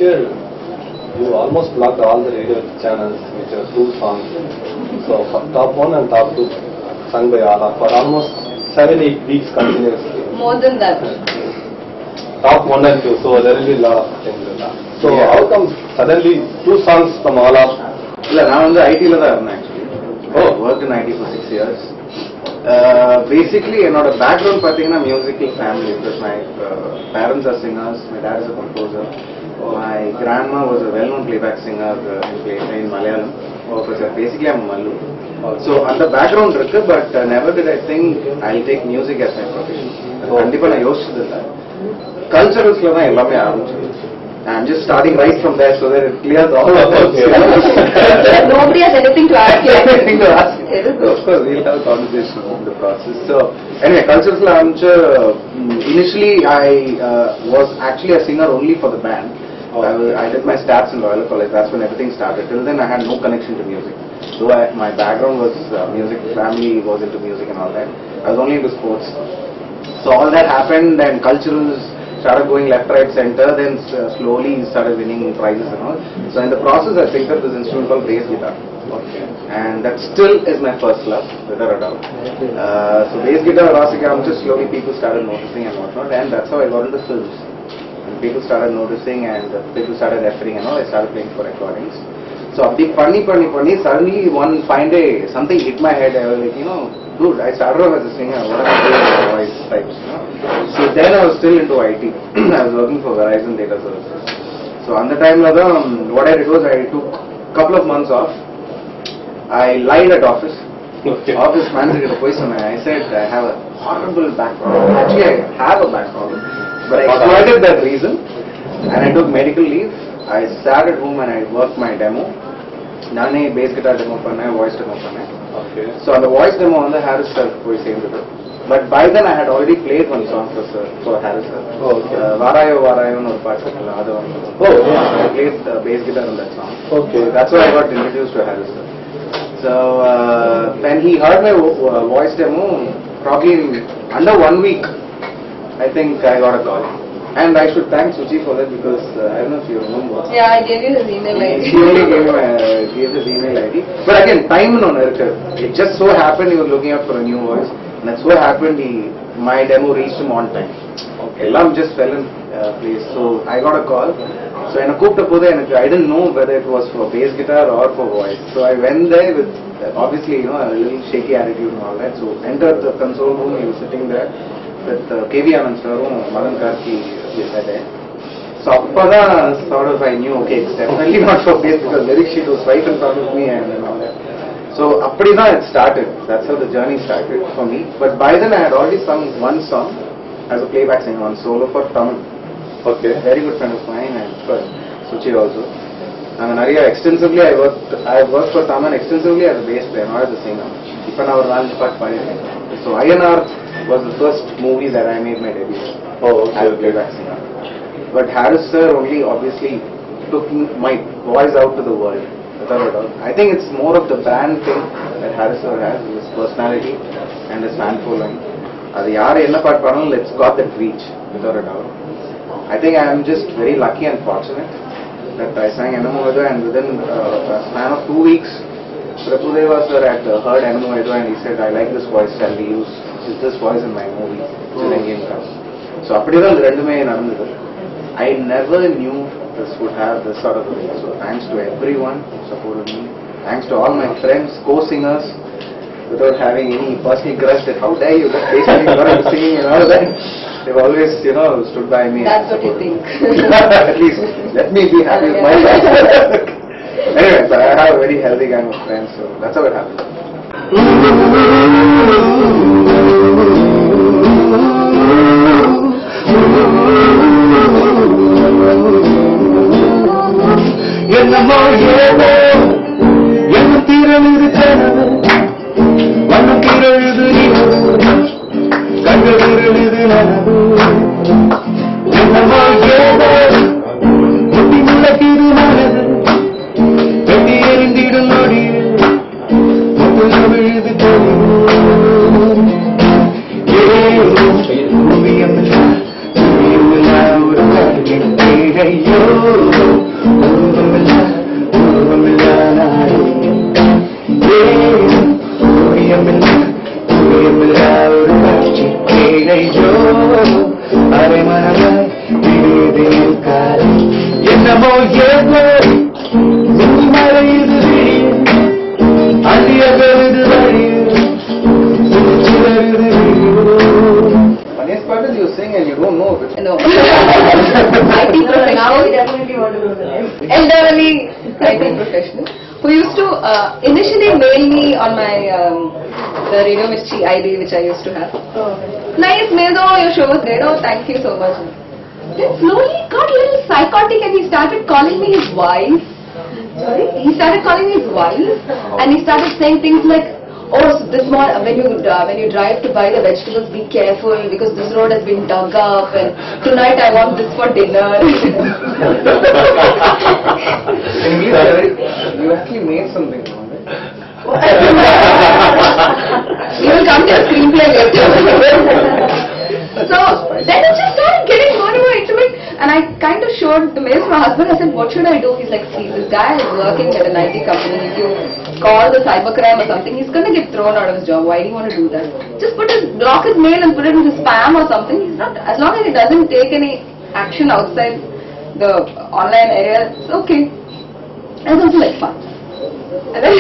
year you almost blocked all the radio channels with your 2 songs. So top 1 and top 2 sung by Allah for almost 7-8 weeks continuously. More than that. Top 1 and 2, so there will be a lot of things in that. So how come suddenly 2 songs from Allah? I'm in the IT actually. I worked in IT for 6 years. Basically, the background is musical family because my parents are singers, my dad is a composer. My grandma was a well-known playback singer in Malayalam. Basically, I'm a Mallu. So, on the background, but never did I think I'll take music as my profession. Cultural I'm just starting right from there so that it clears all of us. Nobody has anything to ask you. Anything to ask. Of course, we'll have a conversation in the process. So, anyway, Cultural Lounge, initially I was actually a singer only for the band. I did my stats in Royal College, that's when everything started. Till then I had no connection to music. So my background was music, family was into music and all that. I was only into sports. So all that happened and culturals started going left, right, center, then slowly started winning prizes and all. So in the process I picked up this instrument called bass guitar. And that still is my first love, without a doubt. So bass guitar, just slowly people started noticing and whatnot, and that's how I got into films. And people started noticing and people started referring and all, I started playing for recordings. So funny, suddenly one fine day something hit my head. I was like, dude, I started off as a singer, what am I doing with voice types, So then I was still into IT. I was working for Verizon Data Services. So on the time, what I did was I took a couple of months off. I lied at office. Office manager I said I have a horrible back problem. Actually, I have a back problem, but I exploited that reason and I took medical leave. I sat at home and I worked my demo. Nane bass guitar demo voice demo So on the voice demo on the Harris sir but by then I had already played one song for Harris sir. Varayo no part other one. I played bass guitar on that song. That's why I got introduced to Harris sir. So when he heard my voice demo, probably under 1 week, I think I got a call. And I should thank Suchi for that because I don't know if you remember. Yeah, I gave you his email ID. She only gave his email ID. But again, time no narrative. It just so happened he was looking up for a new voice. And that's what happened. My demo reached him on time. Elam just fell in place. So I got a call. So I didn't know whether it was for bass guitar or for voice. So I went there with obviously a little shaky attitude and all that. So entered the console room. He was sitting there with KV Anand sir, Madan Karki. So sort of I knew, okay, it's definitely not for bass because lyric sheet was right in front of me and all that. So it started. That's how the journey started for me. But by then I had already sung one song as a playback singer, one solo for Tamil. Very good friend of mine and for Suchi also. I mean, extensively I worked for Tamil extensively as a bass player, not as a singer. So INR was the first movie that I made my debut as a playback singer. But Harris sir only obviously took my voice out to the world. I think it's more of the band thing that Harris sir has, his personality and his fan following. It's got that reach, without a doubt. I think I am just very lucky and fortunate that I sang Enamo and within a span of 2 weeks, Prabhudeva sir had heard Enamo and he said, I like this voice, shall we use this voice in my movie, Chilangin Kam. So I never knew this would have this sort of a thing. So thanks to everyone who supported me. Thanks to all my friends, co-singers, without having any personal grudge that how dare you just basically got into singing and all that. They've always, stood by me. That's what you think. At least let me be happy with my life. Anyway, so I have a very healthy gang of friends, so that's how it happened. Hey, yo. ஐயோ அரை மனமாய் திடீர் காலம் என்னமோ ஏதோ மறையுது அழிய பெறுது funniest part is you sing and you don't know it. No. IT professional. Now we definitely want to know the name. Elderly IT professional who used to initially mail me on my the Radio Mirchi ID which I used to have. Oh, okay. Nice mail, oh your show was great, oh thank you so much. Then slowly got a little psychotic and he started calling me his wife. Sorry? He started calling me his wife and he started saying things like, oh, so this morning when you drive to buy the vegetables, be careful because this road has been dug up and tonight I want this for dinner. You actually made something wrong, right? You will come to the screenplay later. So then it just started getting more and more intimate and I kind of showed the mail to my husband. I said, what should I do? He's like, see, this guy is working at an IT company. If you call the cybercrime or something, he's going to get thrown out of his job. Why do you want to do that? Just block his mail and put it into spam or something. He's not, as long as he doesn't take any action outside the online area, it's okay. And it's also like fun. And then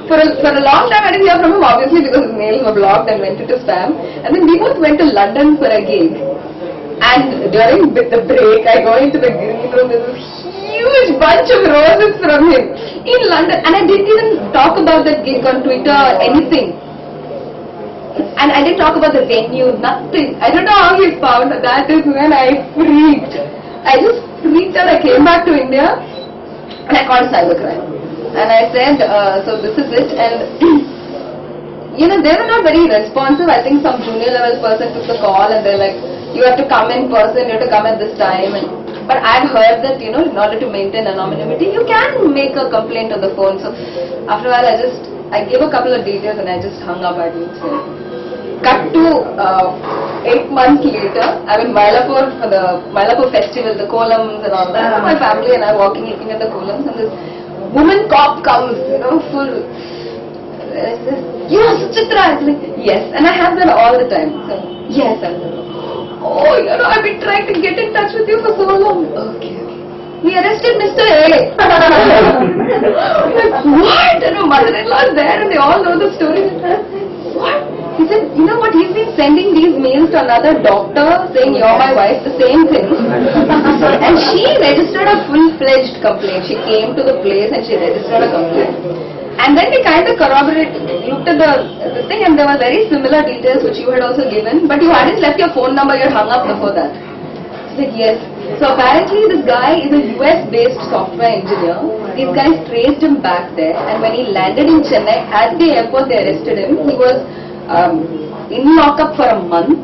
for a long time I didn't hear from him, obviously because his mails were blocked and went into spam. And then we both went to London for a gig. And during the break, I go into the green room, there's this huge bunch of roses from him in London. And I didn't even talk about that gig on Twitter or anything. And I didn't talk about the venue, nothing. I don't know how he found that. That is when I freaked. I just freaked out. I came back to India and I called cybercrime. And I said, so this is it. And you know, they were not very responsive. I think some junior level person took the call and they're like, you have to come in person, you have to come at this time. But I've heard that, you know, in order to maintain anonymity, you can make a complaint on the phone. So after a while, I gave a couple of details and I just hung up at it. So, cut to 8 months later, I'm in Mylapore for the Mylapore festival, the columns and all that. My family and I walking, looking at the columns, and this woman cop comes, you know, full. I said, you know, Suchitra. It's like, yes. And I have that all the time. So, yes, I'm like, oh, you know, I've been trying to get in touch with you for so long. Okay. We arrested Mr. A. I'm like, what? And my mother-in-law is there and they all know the story. What? He said, you know what, he's been sending these mails to another doctor saying you're my wife, the same thing. And she registered a full-fledged complaint. She came to the place and she registered a complaint. And then we kind of looked at the thing and there were very similar details which you had also given, but you hadn't left your phone number, you had hung up before that. She said, yes. So apparently this guy is a US-based software engineer. These guys traced him back there and when he landed in Chennai, at the airport they arrested him. He was in lockup for a month.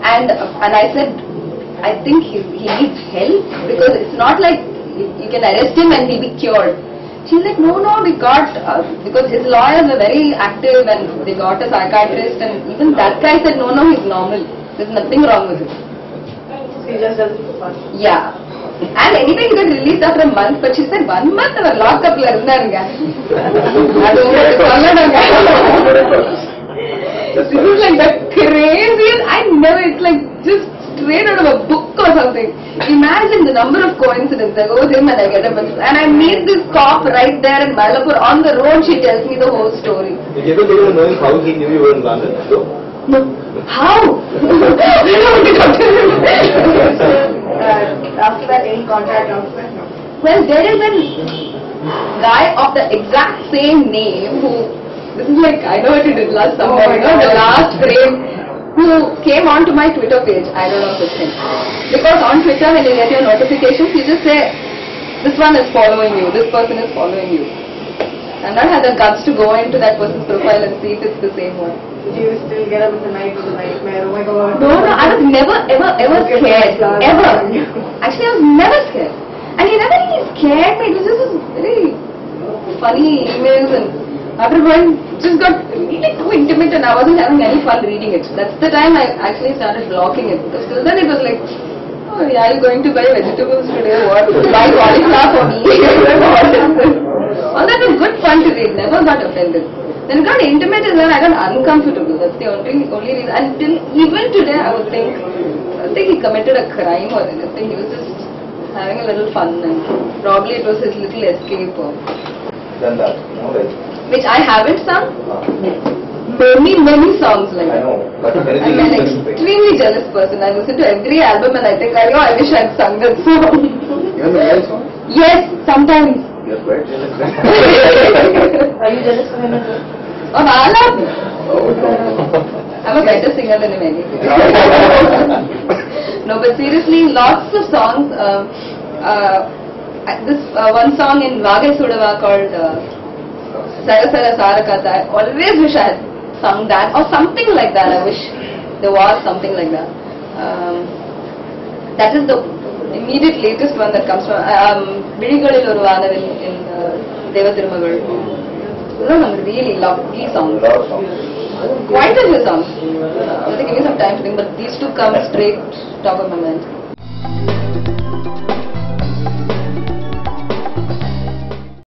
And I said, I think he needs help because it's not like you can arrest him and he'll be cured. She's like, no, we got, because his lawyers were very active and they got a psychiatrist and even that guy said, no, he's normal. There's nothing wrong with him. He just does it for fun. Yeah. And anyway, he got released after a month, but she said 1 month அவர் லாக்அப்ல இருந்தாருங்க. அது உங்களுக்கு சொல்லணுங்க. This is like the craziest, it's like just straight out of a book or something. Imagine the number of coincidences. I go with him and I get a bunch and I meet this cop right there in Mylapore on the road. She tells me the whole story. Did you ever know how he knew you were in London? No. How? After that, any contact after that? No. Well, there is a guy of the exact same name who, this is like, I know what you did last summer, you know, the last frame, who came onto my Twitter page. I don't know such thing. Because on Twitter, when you get your notifications, you just say, this one is following you, this person is following you. I've not had the guts to go into that person's profile and see if it's the same one. Did you still get up in the night with a nightmare? Oh my god. No, I was never scared. Ever. Actually, I was never scared. And he never really scared me. It was just this very funny emails and after going, just got really too intimate and I wasn't having any fun reading it. That's the time I actually started blocking it. Because till then it was like, oh yeah, you're going to buy vegetables today, what? Buy cauliflower for me. All that was good fun to read, never got offended. Then it got intimate as well. I got uncomfortable. That's the only reason. Until even today, I would think he committed a crime or anything. He was just having a little fun, and probably it was his little escape. Done that, like. Which I haven't sung. Many songs like I that. know, but I'm an extremely jealous person. I listen to every album and I think, I wish I'd sung that song. Even the male song? Yes, sometimes. You're quite jealous. Are you jealous of him as well? Of Alam. Oh, no. I'm a better singer than him anyway. No, but seriously, lots of songs. This one song in Vagai Sudava called Sara Sara Sarakata. I always wish I had sung that or something like that. I wish there was something like that. That is the immediate latest one that comes from Vidigalil Oru Vaanavil in Deva Thirumagal. Those are really lovely songs. A lot of songs. Quite a few songs. Give me some time to think, but these two come straight top of my mind.